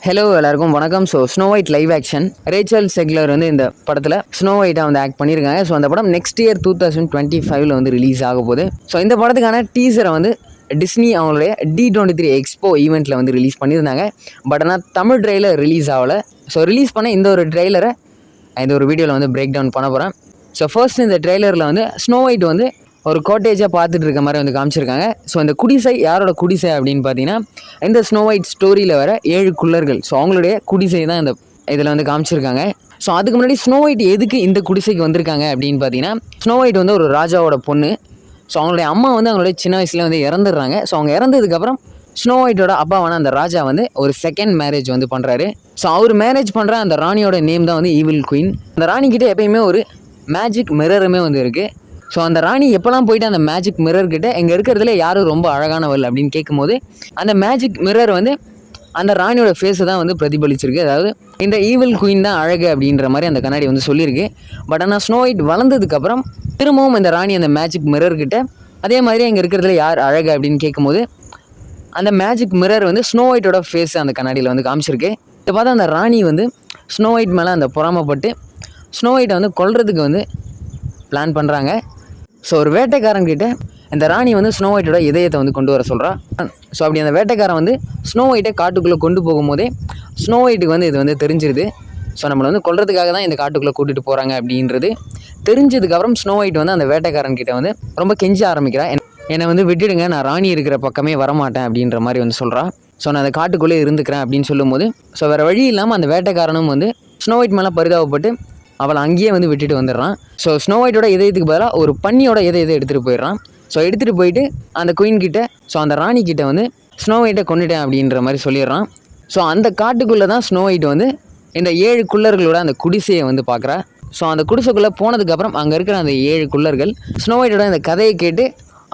Hello எல்லாருக்கும் வணக்கம். So snow white live action Rachel Zegler வந்து இந்த படத்தில் ஸ்னோ ஒயிட்டாக வந்து ஆக்ட் பண்ணியிருக்காங்க. ஸோ அந்த படம் நெக்ஸ்ட் இயர் 2025 வந்து ரிலீஸ் ஆக போகுது. ஸோ இந்த படத்துக்கான டீசரை வந்து டிஸ்னி அவங்களுடைய D23 எக்ஸ்போ ஈவெண்ட்டில் வந்து ரிலீஸ் பண்ணியிருந்தாங்க. பட் ஆனால் தமிழ் ட்ரெய்லர் ரிலீஸ் ஆகலை. ஸோ ரிலீஸ் பண்ண இந்த ஒரு ட்ரெய்லரை இந்த ஒரு வீடியோவில் வந்து பிரேக் டவுன் பண்ண போகிறேன். ஸோ ஃபர்ஸ்ட் இந்த ட்ரெய்லரில் வந்து ஸ்னோ ஒயிட் வந்து ஒரு கோட்டேஜாக பார்த்துட்டு இருக்க மாதிரி வந்து காமிச்சிருக்காங்க. ஸோ இந்த குடிசை யாரோட குடிசை அப்படின்னு பார்த்தீங்கன்னா இந்த ஸ்னோ ஒயிட் ஸ்டோரியில் வர 7 குள்ளர்கள். ஸோ அவங்களுடைய குடிசை தான் இந்த இதில் வந்து காமிச்சிருக்காங்க. ஸோ அதுக்கு முன்னாடி ஸ்னோ ஒயிட் எதுக்கு இந்த குடிசைக்கு வந்திருக்காங்க அப்படின்னு பார்த்தீங்கன்னா ஸ்னோ ஒயிட் வந்து ஒரு ராஜாவோட பொண்ணு. ஸோ அவங்களுடைய அம்மா வந்து அவங்களுடைய சின்ன வயசுல வந்து இறந்துடுறாங்க. ஸோ அவங்க இறந்ததுக்கப்புறம் ஸ்னோ ஒயிட்டோட அப்பாவான அந்த ராஜா வந்து ஒரு செகண்ட் மேரேஜ் வந்து பண்ணுறாரு. ஸோ அவர் மேரேஜ் பண்ணுற அந்த ராணியோட நேம் தான் வந்து ஈவில் குயின். அந்த ராணிக்கிட்ட எப்பயுமே ஒரு மேஜிக் மிரருமே வந்து இருக்குது. ஸோ அந்த ராணி எப்போல்லாம் போயிட்டு அந்த மேஜிக் மிரர்கிட்ட இங்கே இருக்கிறதுல யாரும் ரொம்ப அழகானவள் அப்படின்னு கேட்கும்போது அந்த மேஜிக் மிரர் வந்து அந்த ராணியோட ஃபேஸை தான் வந்து பிரதிபலிச்சிருக்கு. அதாவது இந்த ஈவில் குயின் தான் அழகு அப்படின்ற மாதிரி அந்த கண்ணாடி வந்து சொல்லியிருக்கு. பட் ஆனால் ஸ்னோ ஒயிட் வளர்ந்ததுக்கப்புறம் திரும்பவும் இந்த ராணி அந்த மேஜிக் மிரர்கிட்ட அதே மாதிரி இங்கே இருக்கிறதுல யார் அழகு அப்படின்னு கேட்கும்போது அந்த மேஜிக் மிரர் வந்து ஸ்னோ ஒயிட்டோட ஃபேஸ் அந்த கண்ணாடியில் வந்து காமிச்சிருக்கு. இதை பார்த்தா அந்த ராணி வந்து ஸ்னோ ஒயிட் மேலே அந்த பொறாமப்பட்டு ஸ்னோ ஒயிட்டை வந்து கொல்றதுக்கு வந்து பிளான் பண்ணுறாங்க. ஸோ ஒரு வேட்டைக்காரன்கிட்ட இந்த ராணி வந்து ஸ்னோ ஒயிட்டோட இதயத்தை வந்து கொண்டு வர சொல்கிறா. ஸோ அப்படி அந்த வேட்டைக்காரன் வந்து ஸ்னோ ஒயிட்டை காட்டுக்குள்ளே கொண்டு போகும்போதே ஸ்னோ ஒயிட்டுக்கு வந்து இது வந்து தெரிஞ்சிருது. ஸோ நம்மளை வந்து கொல்றதுக்காக தான் இந்த காட்டுக்குள்ளே கூட்டிகிட்டு போகிறாங்க அப்படின்றது தெரிஞ்சதுக்கப்புறம் ஸ்னோ ஒயிட் வந்து அந்த வேட்டைக்காரன்கிட்ட வந்து ரொம்ப கெஞ்ச ஆரம்பிக்கிறா. என்னை வந்து விட்டுடுங்க, நான் ராணி இருக்கிற பக்கமே வரமாட்டேன் அப்படின்ற மாதிரி வந்து சொல்கிறா. ஸோ நான் அந்த காட்டுக்குள்ளே இருந்துக்கிறேன் அப்படின்னு சொல்லும்போது ஸோ வேறு வழி இல்லாமல் அந்த வேட்டைக்காரனும் வந்து ஸ்னோ ஒயிட் மேலே பரிதாபப்பட்டு அவளை அங்கேயே வந்து விட்டுட்டு வந்துடுறான். ஸோ ஸ்னோ ஒயிட்டோட இதயத்துக்கு பதிலாக ஒரு பன்னியோட இதயத்தை எடுத்துகிட்டு போயிடுறான். ஸோ எடுத்துகிட்டு போயிட்டு அந்த குயின் கிட்ட ஸோ அந்த ராணி கிட்ட வந்து ஸ்னோ ஒயிட்டை கொண்டுட்டேன் அப்படின்ற மாதிரி சொல்லிடுறான். ஸோ அந்த காட்டுக்குள்ளே தான் ஸ்னோ ஒயிட் வந்து இந்த 7 குள்ளர்களோட அந்த குடிசையை வந்து பார்க்குறா. ஸோ அந்த குடிசைக்குள்ளே போனதுக்கப்புறம் அங்கே இருக்கிற அந்த 7 குள்ளர்கள் ஸ்னோ ஒயிட்டோட அந்த கதையை கேட்டு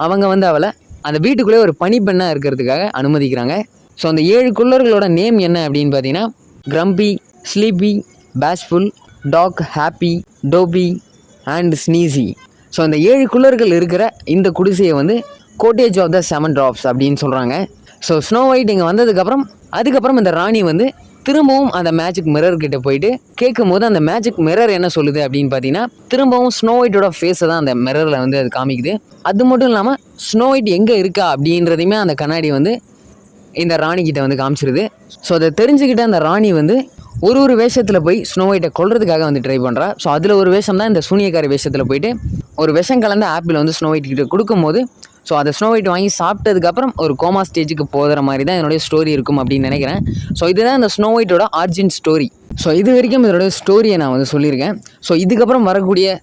அவங்க வந்து அவளை அந்த வீட்டுக்குள்ளே ஒரு பனிப்பெண்ணாக இருக்கிறதுக்காக அனுமதிக்கிறாங்க. ஸோ அந்த 7 குள்ளர்களோட நேம் என்ன அப்படின்னு பார்த்தீங்கன்னா Grumpy, Sleepy, Bashful, Doc, Happy, Dopey and Sneezy. So அந்த 7 குள்ளர்கள் இருக்கிற இந்த குடிசையை வந்து கோட்டேஜ் ஆஃப் த 7 ட்ராப்ஸ் அப்படின்னு சொல்கிறாங்க. ஸோ ஸ்னோ ஒயிட் இங்கே அதுக்கப்புறம் இந்த ராணி வந்து திரும்பவும் அந்த மேஜிக் மிரர் கிட்ட போயிட்டு கேட்கும் போது அந்த மேஜிக் மிரர் என்ன சொல்லுது அப்படின்னு பார்த்தீங்கன்னா திரும்பவும் ஸ்னோ ஒயிட்டோட ஃபேஸை தான் அந்த மிரரில் வந்து அது காமிக்குது. அது மட்டும் இல்லாமல் ஸ்னோ ஒயிட் எங்கே இருக்கா அப்படின்றதையுமே அந்த கண்ணாடி வந்து இந்த ராணிக்கிட்ட வந்து காமிச்சிருது. ஸோ அதை தெரிஞ்சுக்கிட்ட அந்த ராணி வந்து ஒரு வேஷத்தில் போய் ஸ்னோ ஒயிட்டை கொல்றதுக்காக வந்து ட்ரை பண்ணுறா. ஸோ அதில் ஒரு வேஷம் தான் இந்த சூனியக்காரி வேஷத்தில் போயிட்டு ஒரு விஷம் கலந்த ஆப்பிள் வந்து ஸ்னோ ஒயிட் கிட்ட கொடுக்கும்போது ஸோ அதை ஸ்னோ ஒயிட் வாங்கி சாப்பிட்டதுக்கப்புறம் ஒரு கோமா ஸ்டேஜுக்கு போகிற மாதிரி தான் என்னுடைய ஸ்டோரி இருக்கும் அப்படின்னு நினைக்கிறேன். ஸோ இதுதான் இந்த ஸ்னோ ஒயிட்டோட ஆர்ஜின் ஸ்டோரி. ஸோ இது வரைக்கும் இதோட ஸ்டோரியை நான் வந்து சொல்லியிருக்கேன். ஸோ இதுக்கப்புறம் வரக்கூடிய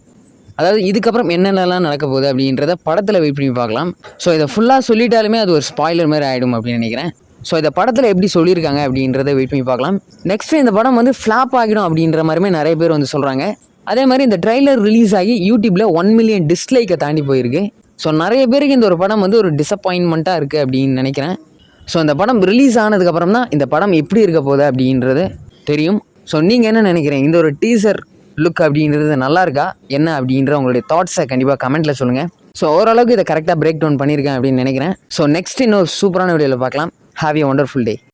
இதுக்கப்புறம் என்னென்னலாம் நடக்க போகுது அப்படின்றத படத்தில் வெயிட் பண்ணி பார்க்கலாம். ஸோ இதை ஃபுல்லாக சொல்லிட்டாலுமே அது ஒரு ஸ்பாய்லர் மாதிரி ஆகிடும் அப்படின்னு நினைக்கிறேன். ஸோ இந்த படத்தில் எப்படி சொல்லியிருக்காங்க அப்படின்றத வெயிட் பண்ணி பார்க்கலாம். நெக்ஸ்ட் இந்த படம் வந்து ஃப்ளாப் ஆகிடும் அப்படின்ற மாதிரிமே நிறைய பேர் வந்து சொல்கிறாங்க. அதே மாதிரி இந்த ட்ரைலர் ரிலீஸ் ஆகி யூடியூப்பில் 1 மில்லியன் டிஸ்லைக்கை தாண்டி போயிருக்கு. ஸோ நிறைய பேருக்கு இந்த ஒரு படம் வந்து ஒரு டிசப்பாயின்மெண்ட்டாக இருக்குது அப்படின்னு நினைக்கிறேன். ஸோ இந்த படம் ரிலீஸ் ஆனதுக்கப்புறம் தான் இந்த படம் எப்படி இருக்க போகுது அப்படின்றது தெரியும். ஸோ நீங்கள் என்ன நினைக்கிறீங்க? இந்த ஒரு டீசர் லுக் அப்படின்றது நல்லா இருக்கா என்ன அப்படின்ற உங்களுடைய தாட்ஸை கண்டிப்பாக கமெண்ட்டில் சொல்லுங்கள். ஸோ ஓரளவுக்கு இதை கரெக்டாக பிரேக் டவுன் பண்ணியிருக்கேன் அப்படின்னு நினைக்கிறேன். ஸோ நெக்ஸ்ட் இன்னொரு சூப்பரான வீடியோவில் பார்க்கலாம். Have a wonderful day.